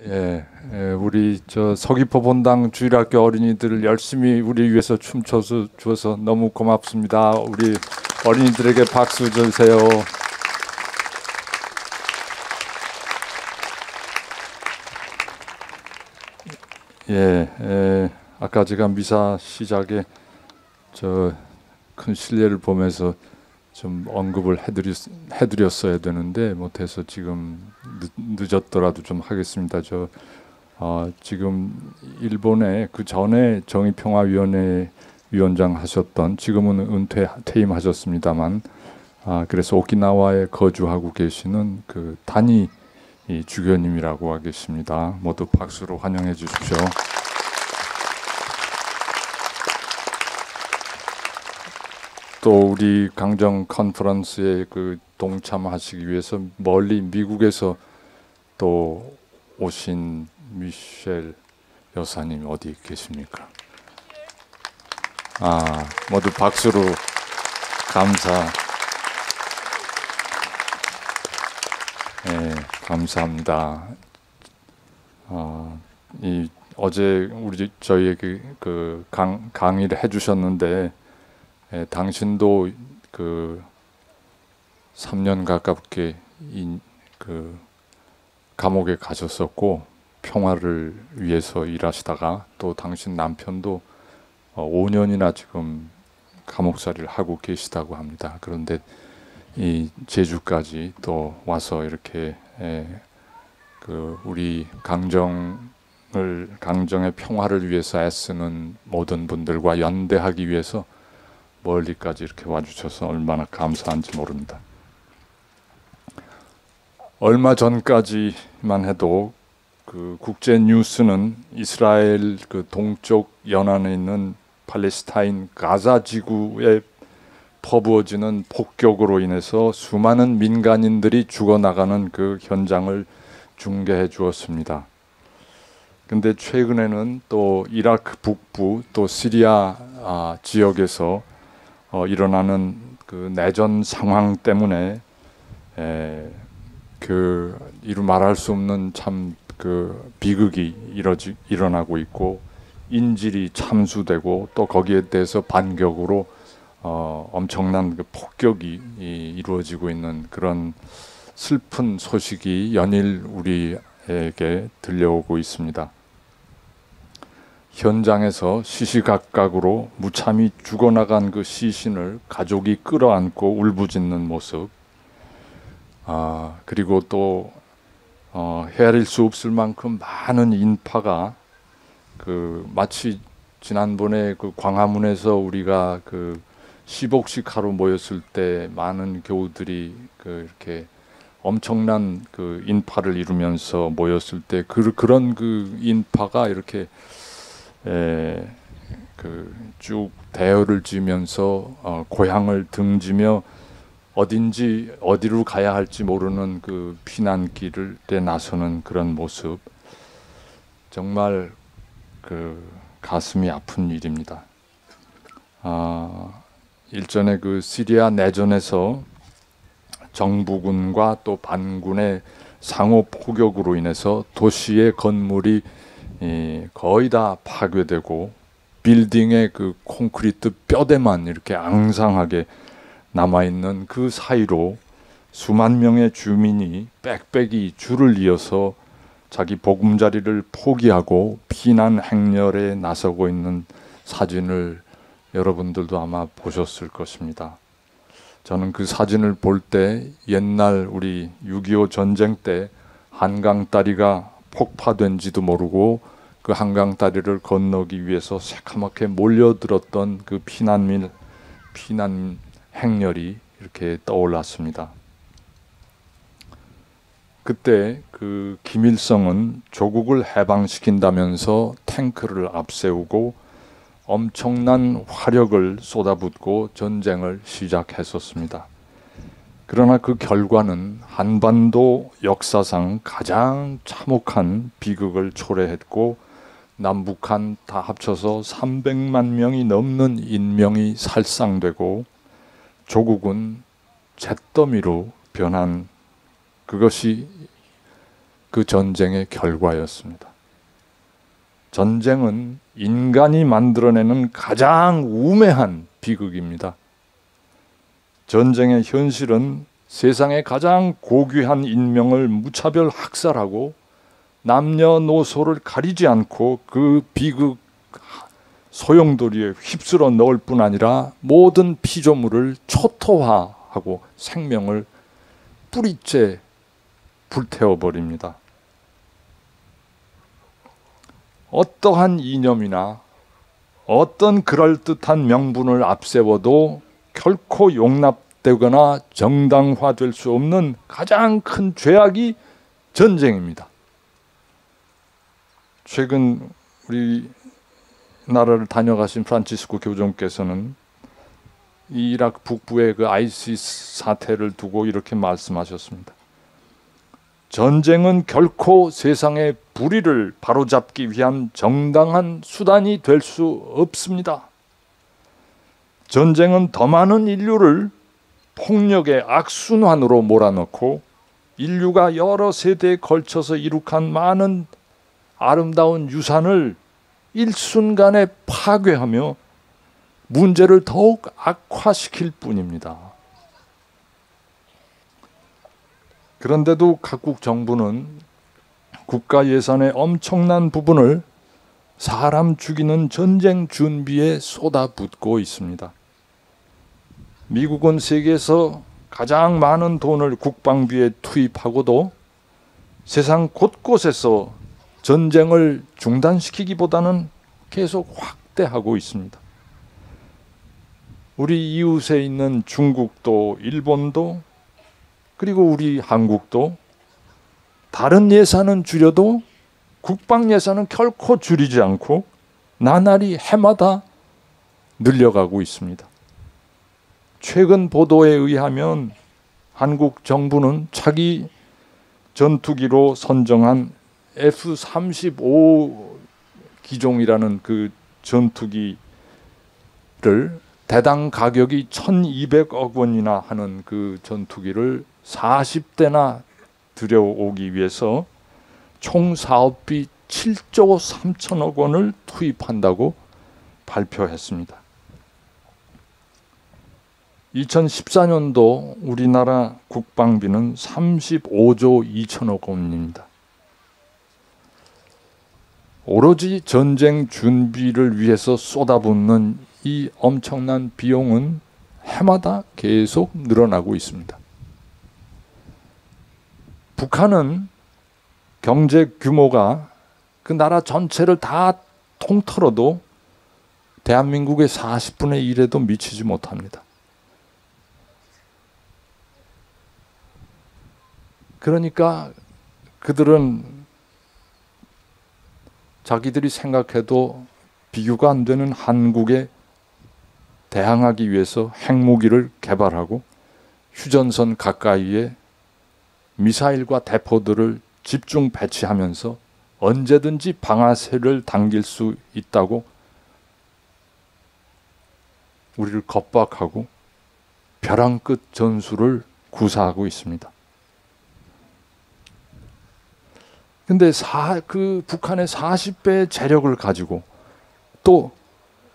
우리 저 서귀포 본당 주일학교 어린이들 열심히 우리 위해서 춤춰서 주어서 너무 고맙습니다. 우리 어린이들에게 박수 주세요. 아까 제가 미사 시작에 저 큰 실례를 보면서 좀 언급을 해드렸어야 되는데 못해서 지금 늦었더라도 좀 하겠습니다. 지금 일본에 그 전에 정의평화위원회 위원장 하셨던, 지금은 퇴임하셨습니다만, 그래서 오키나와에 거주하고 계시는 그 다니 주교님이라고 하겠습니다. 모두 박수로 환영해 주십시오. 또 우리 강정 컨퍼런스에 그 동참하시기 위해서 멀리 미국에서 또 오신 미셸 여사님 어디 계십니까? 모두 박수로 감사합니다. 어제 저희에게 그 강의를 해주셨는데, 당신도 그 3년 가깝게 그 감옥에 가셨었고 평화를 위해서 일하시다가, 또 당신 남편도 5년이나 지금 감옥살이를 하고 계시다고 합니다. 그런데 이 제주까지 또 와서 이렇게 그 우리 강정의 평화를 위해서 애쓰는 모든 분들과 연대하기 위해서 멀리까지 이렇게 와주셔서 얼마나 감사한지 모릅니다. 얼마 전까지만 해도 그 국제 뉴스는 이스라엘 그 동쪽 연안에 있는 팔레스타인 가자 지구에 퍼부어지는 폭격으로 인해서 수많은 민간인들이 죽어나가는 그 현장을 중계해 주었습니다. 근데 최근에는 또 이라크 북부 또 시리아 지역에서 일어나는 그 내전 상황 때문에 이루 말할 수 없는 참 그 비극이 일어나고 있고, 인질이 참수되고, 또 거기에 대해서 반격으로 엄청난 그 폭격이 이루어지고 있는 그런 슬픈 소식이 연일 우리에게 들려오고 있습니다. 현장에서 시시각각으로 무참히 죽어나간 그 시신을 가족이 끌어안고 울부짖는 모습, 그리고 또 헤아릴 수 없을 만큼 많은 인파가 마치 지난번에 그 광화문에서 우리가 그 시복식 하러 모였을 때 많은 교우들이 이렇게 엄청난 그 인파를 이루면서 모였을 때 그런 그 인파가 이렇게 쭉 대열을 지면서 고향을 등지며 어디로 가야 할지 모르는 그 피난길에 나서는 그런 모습, 정말 그 가슴이 아픈 일입니다. 일전에 그 시리아 내전에서 정부군과 또 반군의 상호 포격으로 인해서 도시의 건물이 거의 다 파괴되고, 빌딩의 그 콘크리트 뼈대만 이렇게 앙상하게 남아있는 그 사이로 수만 명의 주민이 빽빽이 줄을 이어서 자기 보금자리를 포기하고 피난 행렬에 나서고 있는 사진을 여러분들도 아마 보셨을 것입니다. 저는 그 사진을 볼 때 옛날 우리 6.25 전쟁 때 한강다리가 폭파된지도 모르고 그 한강다리를 건너기 위해서 새카맣게 몰려들었던 그 피난 행렬이 이렇게 떠올랐습니다. 그때 그 김일성은 조국을 해방시킨다면서 탱크를 앞세우고 엄청난 화력을 쏟아붓고 전쟁을 시작했었습니다. 그러나 그 결과는 한반도 역사상 가장 참혹한 비극을 초래했고, 남북한 다 합쳐서 300만 명이 넘는 인명이 살상되고, 조국은 잿더미로 변한, 그것이 그 전쟁의 결과였습니다. 전쟁은 인간이 만들어내는 가장 우매한 비극입니다. 전쟁의 현실은 세상의 가장 고귀한 인명을 무차별 학살하고 남녀노소를 가리지 않고 그 비극 소용돌이에 휩쓸어 넣을 뿐 아니라 모든 피조물을 초토화하고 생명을 뿌리째 불태워버립니다. 어떠한 이념이나 어떤 그럴듯한 명분을 앞세워도 결코 용납되거나 정당화될 수 없는 가장 큰 죄악이 전쟁입니다. 최근 우리 나라를 다녀가신 프란치스코 교종께서는 이라크 북부의 그 아이시스 사태를 두고 이렇게 말씀하셨습니다. 전쟁은 결코 세상의 불의를 바로잡기 위한 정당한 수단이 될 수 없습니다. 전쟁은 더 많은 인류를 폭력의 악순환으로 몰아넣고 인류가 여러 세대에 걸쳐서 이룩한 많은 아름다운 유산을 일순간에 파괴하며 문제를 더욱 악화시킬 뿐입니다. 그런데도 각국 정부는 국가 예산의 엄청난 부분을 사람 죽이는 전쟁 준비에 쏟아붓고 있습니다. 미국은 세계에서 가장 많은 돈을 국방비에 투입하고도 세상 곳곳에서 전쟁을 중단시키기보다는 계속 확대하고 있습니다. 우리 이웃에 있는 중국도 일본도 그리고 우리 한국도 다른 예산은 줄여도 국방 예산은 결코 줄이지 않고 나날이 해마다 늘려가고 있습니다. 최근 보도에 의하면 한국 정부는 차기 전투기로 선정한 F-35 기종이라는 그 전투기를 대당 가격이 1,200억 원이나 하는 그 전투기를 40대나 들여오기 위해서 총 사업비 7조 3천억 원을 투입한다고 발표했습니다. 2014년도 우리나라 국방비는 35조 2천억 원입니다. 오로지 전쟁 준비를 위해서 쏟아붓는 이 엄청난 비용은 해마다 계속 늘어나고 있습니다. 북한은 경제 규모가 그 나라 전체를 다 통틀어도 대한민국의 40분의 1에도 미치지 못합니다. 그러니까 그들은 자기들이 생각해도 비교가 안 되는 한국에 대항하기 위해서 핵무기를 개발하고 휴전선 가까이에 미사일과 대포들을 집중 배치하면서 언제든지 방아쇠를 당길 수 있다고 우리를 겁박하고 벼랑 끝 전술을 구사하고 있습니다. 근데 그 북한의 40배의 재력을 가지고 또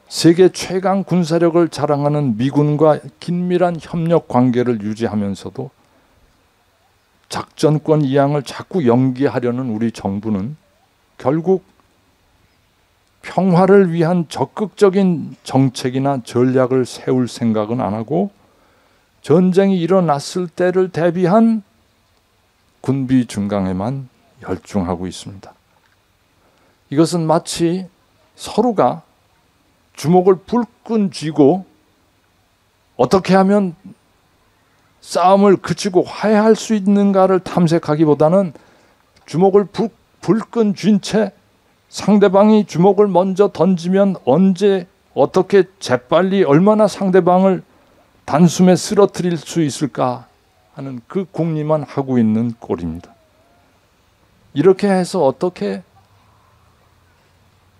세계 최강 군사력을 자랑하는 미군과 긴밀한 협력 관계를 유지하면서도 작전권 이양을 자꾸 연기하려는 우리 정부는 결국 평화를 위한 적극적인 정책이나 전략을 세울 생각은 안 하고 전쟁이 일어났을 때를 대비한 군비 증강에만 열중하고 있습니다. 이것은 마치 서로가 주먹을 불끈 쥐고 어떻게 하면 싸움을 그치고 화해할 수 있는가를 탐색하기보다는 주먹을 불끈 쥔 채 상대방이 주먹을 먼저 던지면 언제 어떻게 재빨리 얼마나 상대방을 단숨에 쓰러뜨릴 수 있을까 하는 그 궁리만 하고 있는 꼴입니다. 이렇게 해서 어떻게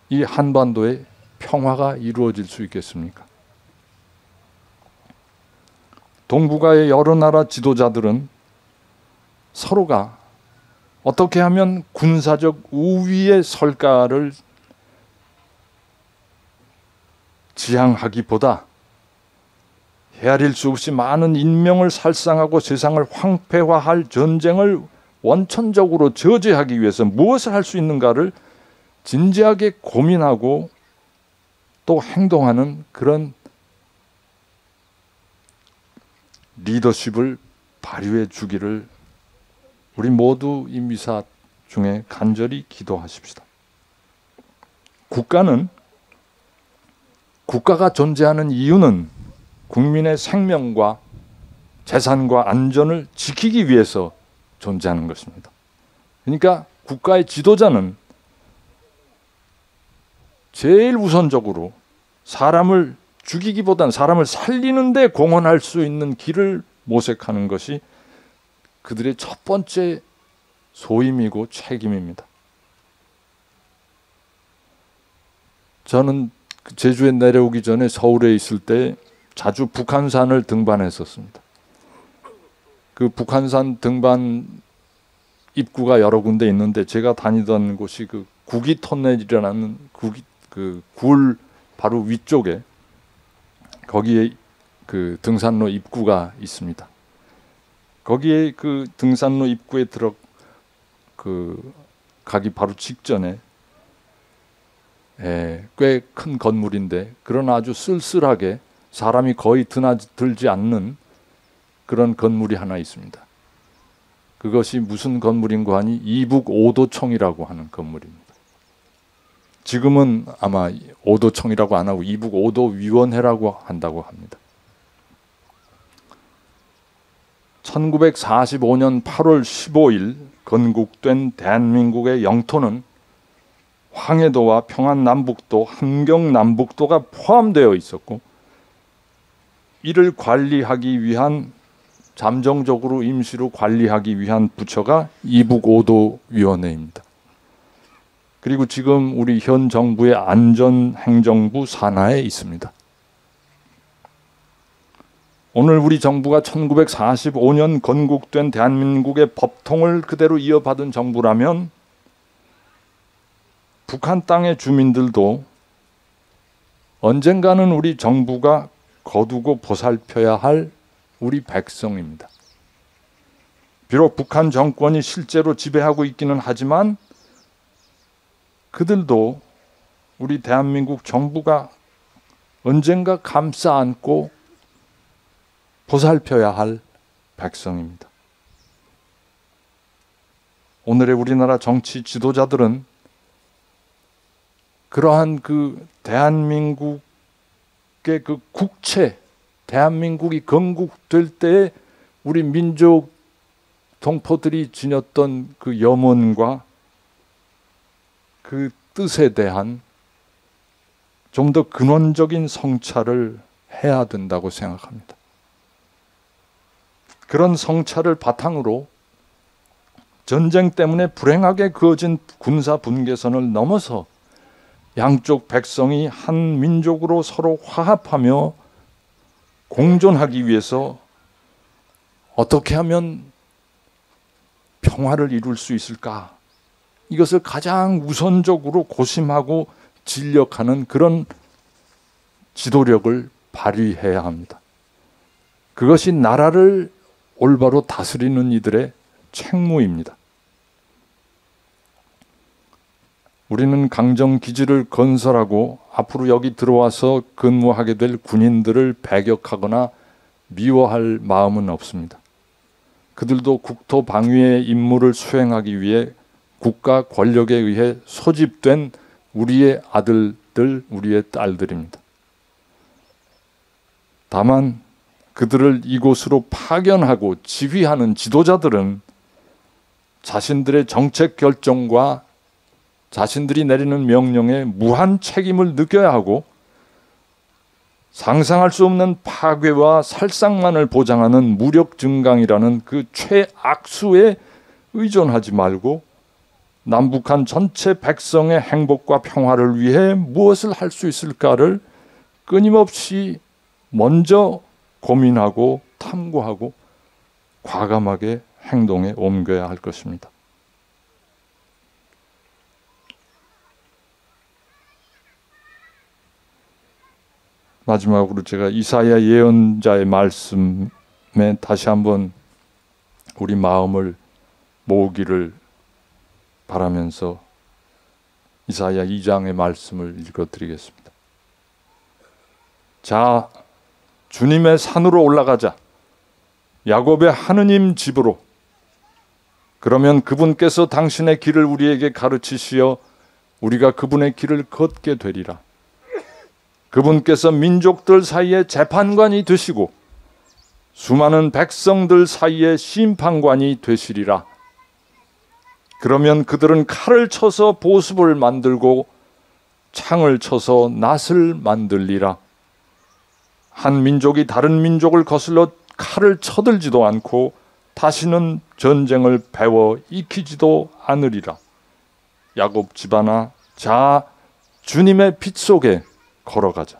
이 한반도에 평화가 이루어질 수 있겠습니까? 동북아의 여러 나라 지도자들은 서로가 어떻게 하면 군사적 우위에 설까를 지향하기보다 헤아릴 수 없이 많은 인명을 살상하고 세상을 황폐화할 전쟁을 원천적으로 저지하기 위해서 무엇을 할 수 있는가를 진지하게 고민하고 또 행동하는 그런 리더십을 발휘해 주기를 우리 모두 이 미사 중에 간절히 기도하십시다. 국가가 존재하는 이유는 국민의 생명과 재산과 안전을 지키기 위해서 존재하는 것입니다. 그러니까 국가의 지도자는 제일 우선적으로 사람을 죽이기보다는 사람을 살리는 데 공헌할 수 있는 길을 모색하는 것이 그들의 첫 번째 소임이고 책임입니다. 저는 제주에 내려오기 전에 서울에 있을 때 자주 북한산을 등반했었습니다. 그 북한산 등반 입구가 여러 군데 있는데 제가 다니던 곳이 그 구기 터널이라는 굴 바로 위쪽에 거기에 그 등산로 입구가 있습니다. 거기에 그 등산로 입구에 가기 바로 직전에 꽤 큰 건물인데 그런 아주 쓸쓸하게 사람이 거의 드나들지 않는 그런 건물이 하나 있습니다. 그것이 무슨 건물인가 하니 이북오도청이라고 하는 건물입니다. 지금은 아마 오도청이라고 안 하고 이북오도위원회라고 한다고 합니다. 1945년 8월 15일 건국된 대한민국의 영토는 황해도와 평안남북도, 함경남북도가 포함되어 있었고 이를 관리하기 위한 잠정적으로 임시로 관리하기 위한 부처가 이북오도위원회입니다. 그리고 지금 우리 현 정부의 안전행정부 산하에 있습니다. 오늘 우리 정부가 1945년 건국된 대한민국의 법통을 그대로 이어받은 정부라면 북한 땅의 주민들도 언젠가는 우리 정부가 거두고 보살펴야 할 우리 백성입니다. 비록 북한 정권이 실제로 지배하고 있기는 하지만 그들도 우리 대한민국 정부가 언젠가 감싸 안고 보살펴야 할 백성입니다. 오늘의 우리나라 정치 지도자들은 그러한 그 대한민국의 그 국채, 대한민국이 건국될 때 우리 민족 동포들이 지녔던 그 염원과 그 뜻에 대한 좀 더 근원적인 성찰을 해야 된다고 생각합니다. 그런 성찰을 바탕으로 전쟁 때문에 불행하게 그어진 군사 분계선을 넘어서 양쪽 백성이 한 민족으로 서로 화합하며 공존하기 위해서 어떻게 하면 평화를 이룰 수 있을까? 이것을 가장 우선적으로 고심하고 진력하는 그런 지도력을 발휘해야 합니다. 그것이 나라를 올바로 다스리는 이들의 책무입니다. 우리는 강정기지를 건설하고 앞으로 여기 들어와서 근무하게 될 군인들을 배격하거나 미워할 마음은 없습니다. 그들도 국토 방위의 임무를 수행하기 위해 국가 권력에 의해 소집된 우리의 아들들, 우리의 딸들입니다. 다만 그들을 이곳으로 파견하고 지휘하는 지도자들은 자신들의 정책 결정과 자신들이 내리는 명령에 무한 책임을 느껴야 하고 상상할 수 없는 파괴와 살상만을 보장하는 무력 증강이라는 그 최악수에 의존하지 말고 남북한 전체 백성의 행복과 평화를 위해 무엇을 할 수 있을까를 끊임없이 먼저 고민하고 탐구하고 과감하게 행동에 옮겨야 할 것입니다. 마지막으로 제가 이사야 예언자의 말씀에 다시 한번 우리 마음을 모으기를 바라면서 이사야 2장의 말씀을 읽어드리겠습니다. 자, 주님의 산으로 올라가자. 야곱의 하느님 집으로. 그러면 그분께서 당신의 길을 우리에게 가르치시어 우리가 그분의 길을 걷게 되리라. 그분께서 민족들 사이에 재판관이 되시고 수많은 백성들 사이에 심판관이 되시리라. 그러면 그들은 칼을 쳐서 보습을 만들고 창을 쳐서 낫을 만들리라. 한 민족이 다른 민족을 거슬러 칼을 쳐들지도 않고 다시는 전쟁을 배워 익히지도 않으리라. 야곱 집안아, 자, 주님의 빛 속에 걸어가자.